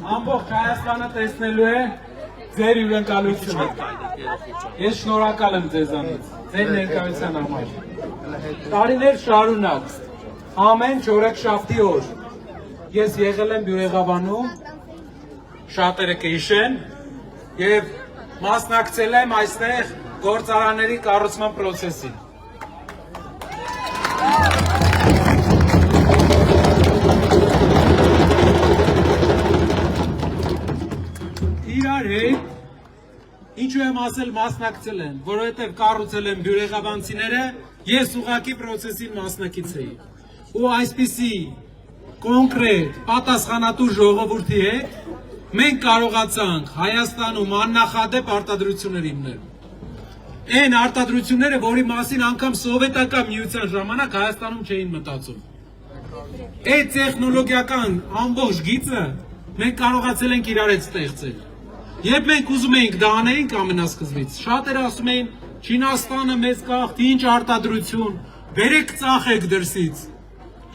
Ամբողջ Հայաստանը տեսնելու է ձեր հյուրընկալությունը։ Ես շնորհակալ եմ ձեզանից, ձեր ներկայության համար։ Տարիներ շարունակ, ամեն չորեքշաբթի օր ես եղել եմ Բյուրեղաբանում, շատերը կհիշեն, եւ մասնակցել եմ այստեղ գործարանների կառուցման պրոցեսին։ Իրար հետ, ինչու եմ ասել մասնակցել եմ, որովհետև կառուցել եմ բյուրեղաբանցիները, ես ուղղակի պրոցեսին մասնակից էի։ Ու այսպիսի կոնկրետ պատասխանատու ժողովրդի հետ մենք կարողացանք Հայաստանում աննախադեպ արտադրություններ հիմնել։ Այն արտադրությունները, որի մասին անգամ սովետական միության ժամանակ Հայաստանում չէին մտածում։ Այդ տեխնոլոգիական ամբողջ գիծը մենք կարողացել ենք իրար հետ ստեղծել։ Երբ մենք ուզում էինք դա անեինք ամենասկզբից, շատերը ասում էին Չինաստանը մեզ կախտի, ինչ արտադրություն, բերեք ծախեք դրսից։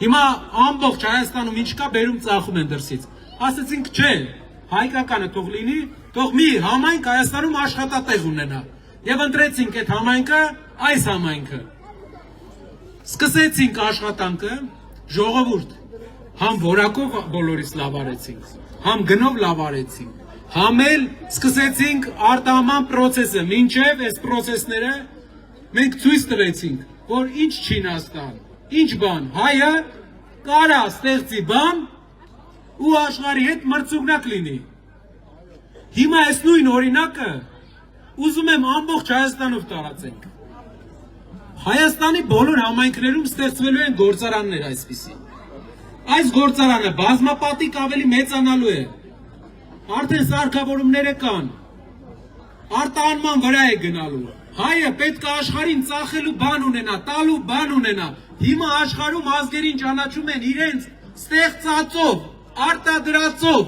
Հիմա ամբողջ Հայաստանում ինչ կա, բերում ծախում են դրսից։ Ասացինք չէ, հայկականը թող լինի, թող մի համայնք Հայաստանում աշխատատեղ ունենա։ Եվ ընտրեցինք այդ համայնքը, այս համայնքը։ Սկսեցինք աշխատանքը, ժողովուրդ, համ որակով բոլորիս լավ արեցինք, համ գնով լավ արեցինք, համ էլ սկսեցինք արտահանման պրոցեսը, մինչև այս պրոցեսները մենք ցույց տվեցինք, որ ինչ Չինաստան, ինչ բան, հայը կարա ստեղծի բան ու աշխարհի հետ մրցունակ լինի։ Հիմա այս նույն օրինակը ուզում եմ ամբողջ Հայաստանով տարածենք։ Հայաստանի բոլոր համայնքներում ստեղծվելու են գործարաններ այսպիսի։ Այս գործարանը բազմապատիկ ավելի մեծանալու է։ Արդեն սարքավորումները կան, արտահանման վրա է գնալու, հայը պետք է աշխարհին ծախելու բան ունենա, տալու բան ունենա, հիմա աշխարհում ազգերին ճանաչում են իրենց ստեղծածով, արտադրածով,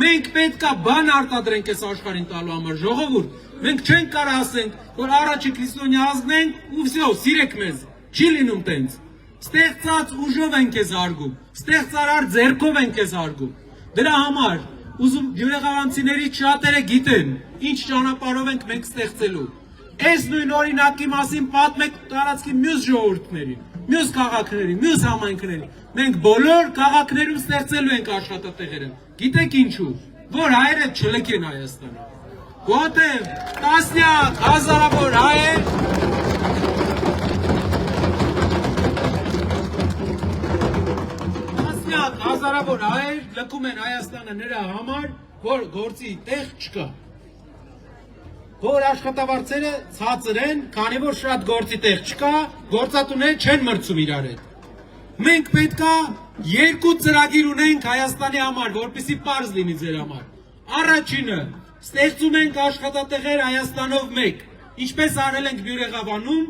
մենք պետք է բան արտադրենք այս աշխարհին տալու համար, ժողովուրդ, մենք չենք կարող ասենք, որ առաջի քրիստոնյա ազգն ենք ու վсё, սիրեք մեզ, չի լինում տենց, ստեղծած ուժով ենք ես արգում, ստեղծարար ձեռքով ենք ես արգում, դրա համար ուզում բյուրեղաբանցիների շատերը գիտեն, ինչ ճանապարհով ենք մենք ստեղծելու։ Այս նույն օրինակի մասին պատմեք տարածքի մյուս ժողովուրդներին, մյուս քաղաքներին, մյուս համայնքներին։ Մենք բոլոր քաղաքներում ստեղծելու ենք աշխատատեղերը։ Գիտեք ինչու, որ հայերը չլքեն Հայաստանը։ Որտեղ տասնյակ հազարավոր հայեր հազարավոր հայեր լքում են Հայաստանը նրա համար, որ գործի տեղ չկա, որ աշխատավարձերը ցածր են, քանի որ շատ գործի տեղ չկա, գործատուները չեն մրցում իրար հետ։ Մենք պետքա երկու ծրագիր ունենք Հայաստանի համար, որպեսզի պարզ լինի ձեր համար։ Առաջինը, ստեղծում ենք աշխատատեղեր Հայաստանով մեկ, ինչպես արել ենք Բյուրեղաբանում,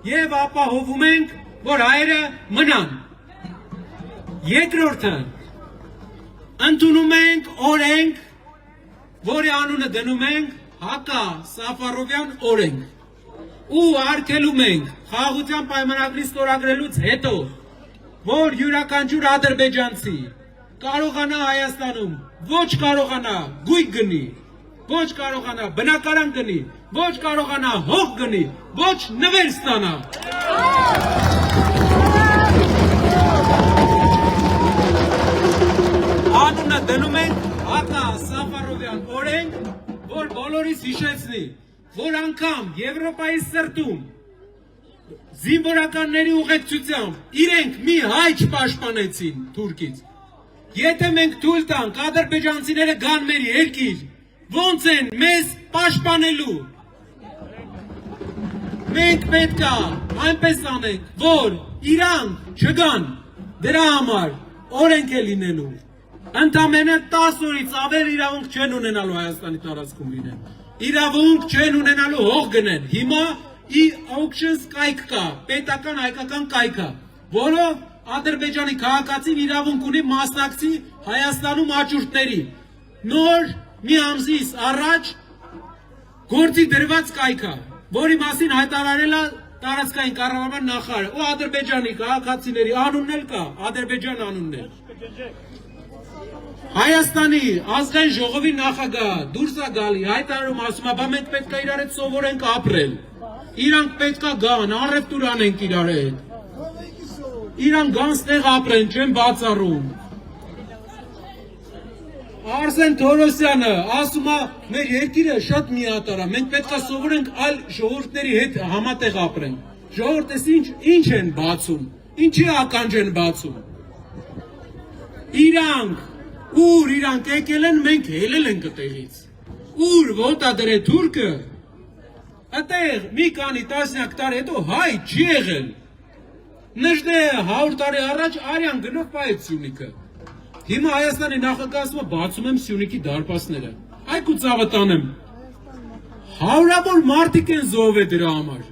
եւ ապահովում ենք, որ հայերը մնան։ Երկրորդը, ընդունում ենք օրենք, որի անունը դնում ենք Հակա Սաֆարովյան օրենք, ու արգելում ենք խաղաղության պայմանագրի ստորագրելուց հետո, որ յուրաքանչյուր ադրբեջանցի կարողանա Հայաստանում, ոչ կարողանա գույք գնի, ոչ կարողանա բնակարան գնի, ոչ կարողանա հող գնի, ոչ նվեր ստանա։ Անունը դնում ենք Հակա Սաֆարովյան օրենք, որ բոլորիս հիշեցնի, որ անգամ Եվրոպայի սրտում զինվորականների ուղեկցությամբ իրենք մի հայ չպաշտպանեցին Թուրքից։ Եթե մենք թույլ տանք ադրբեջանցիները գան մեր երկիր, ոնց են մեզ պաշտպանելու։ Մենք պետք է այնպես անենք, որ իրանք չգան, դրա համար օրենք է լինելու, ընդամենը 10 օրից ավել իրավունք չեն ունենալու Հայաստանի տարածքում լինեն, իրավունք չեն ունենալու հող գնեն, հիմա auctions կայք կա, պետական հայկական կայք կա, որով Ադրբեջանի քաղաքացին իրավունք ունի մասնակցի Հայաստանում աճուրդների, նոր մի ամսից առաջ գործի դրված կայքա, որի մասին հայտարարել է տարածքային կառավարման նախարարը ու Ադրբեջանի քաղաքացիների անունն էլ կա, Ադրբեջան անունն էլ։ Հայաստանի ազգային ժողովի նախագահ դուրս է գալի, հայտարարում ասում է, բա մենք պետք է իրար հետ սովորենք ապրել։ Իրանք պետք է գան, առևտուր անենք իրար հետ։ Իրանք գան ստեղ ապրեն, չեն բացառում։ Արսեն Թորոսյանը ասում է, մեր երկիրը շատ միատարա, մենք պետք է սովորենք այլ ժողովուրդների հետ համատեղ ապրենք։ Ժողովուրդս ինչ են բացում, ինչի ականջ են բացում։ Ուր իրանք եկել են, մենք հելել ենք այդտեղից։ Ուր ոտա դրե թուրքը, այդտեղ մի քանի տասնյակ տարի հետո հայ չի եղել։ Նժդե 100 տարի առաջ արյան գնով պայեց Սյունիքը։ Հիմա Հայաստանի նախագահը բացում եմ Սյունիքի դարպասները։ Այք ու ծավը տանեմ։ Հարյուրավոր մարդիկ են զոհվել դրա համար։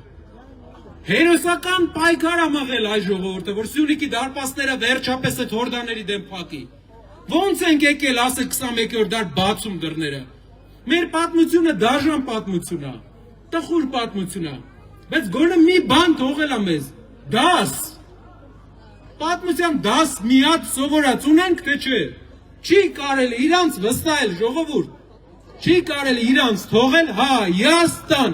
Հերոսական պայքար ա մղել այ ժողովուրդը, որ Սյունիքի դարպասները վերջապես այդ հորդաների դեմ փակի։ Ոնց ենք եկել, ասել 21-րդ դար բացում դռները։ Մեր պատմությունը դաժան պատմություն է, տխուր պատմություն է, բայց գոնե մի բան թողել է մեզ, դաս։ Պատմության դաս մի հատ սովորած ունենք, թե չէ։ Չի կարելի իրանց վստահել ժողովուրդ, չի կարելի իրանց թողել Հայաստան։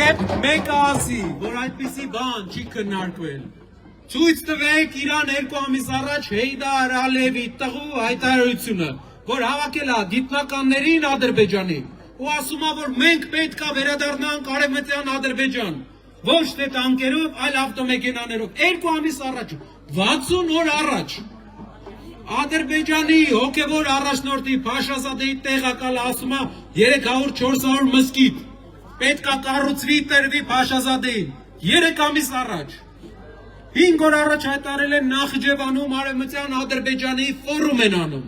Եվ մեկը ասի, որ այդպիսի բան չի քննարկվել։ Ցույց տվեք Իրան 2 ամիս առաջ Հեյդար Ալիևի տղու հայտարարությունը, որ հավաքել է գիտնականներին Ադրբեջանի ու ասում է, որ մենք պետք է վերադառնանք արևմտյան Ադրբեջան, ոչ թե տանկերով, այլ ավտոմեքենաներով։ 2 ամիս առաջ, 60 օր առաջ Ադրբեջանի հոգևոր առաջնորդի Փաշազադեի տեղակալը ասում է 300-400 մզկիթ պետք է կառուցվի տրվի Փաշազադեին 3 ամիս առաջ։ 5 օր առաջ հայտարարել են Նախիջևանում արևմտյան Ադրբեջանի ֆորում են անում։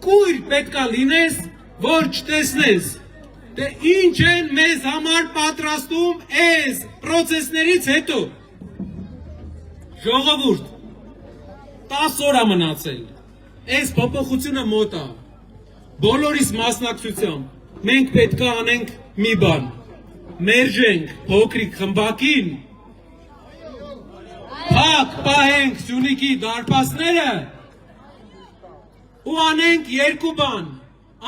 Կույր պետք է լինես, որ չտեսնես, թե ինչ են մեզ համար պատրաստում այս պրոցեսներից հետո։ Ժողովուրդ, 10 օր է մնացել, այս փոփոխությունը մոտ է, բոլորիս մասնակցությամբ մենք պետք է անենք մի բան, մերժենք փոքրիկ խմբակին, փակ պահենք Սյունիքի դարպասները ու անենք 2 բան,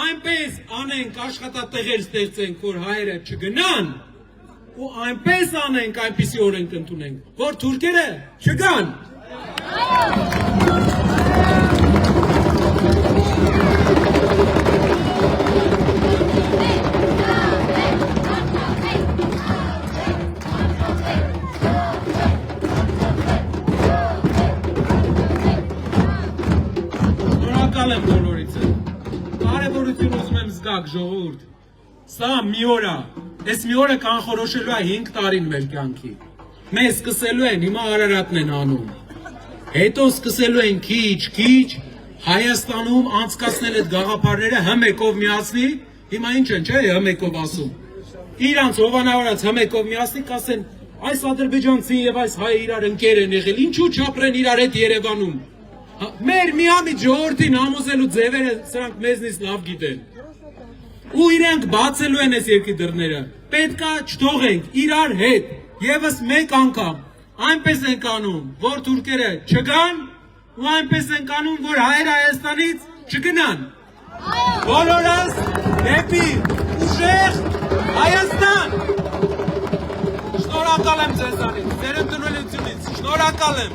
այնպես անենք աշխատատեղեր ստեղծենք, որ հայերը չգնան ու այնպես անենք այնպիսի օրենք ընդունենք, որ թուրքերը չգան։ Շնորհակալ եմ բոլորիցը։ Կարևորություն ուզում եմ զգաք ժողովուրդ։ Սա մի օր է, այս մի օրը կանխորոշելու է 5 տարին մեր կյանքի։ Մենք սկսելու են, հիմա Արարատն են անում։ Հետո սկսելու են քիչ Հայաստանում անցկացնել այդ գաղափարները հմեկով միացնի, հիմա ինչ են, չէ, հմեկով ասում։ Իրանց հովանավորած հմեկով միացնի, կասեն, այս ադրբեջանցին եւ այս հայը իրար ընկեր են եղել, ինչու չապրեն իրար հետ Երևանում։ Մեր միամիտ ժողովրդին համոզելու ձևերը սրանք մեզնից լավ գիտեն։ Ու իրենք բացելու են այս երկրի դռները։ Պետքա չթողենք իրար հետ եւս մեկ անգամ այնպես ենք անում, որ թուրքերը չգան ու այնպես ենք անում, որ հայերը Հայաստանից չգնան։ Բոլորս դեպի ուժեղ Հայաստան։ Շնորհակալ եմ ձեզանից, ձեր ընդունելությունից, շնորհակալ եմ։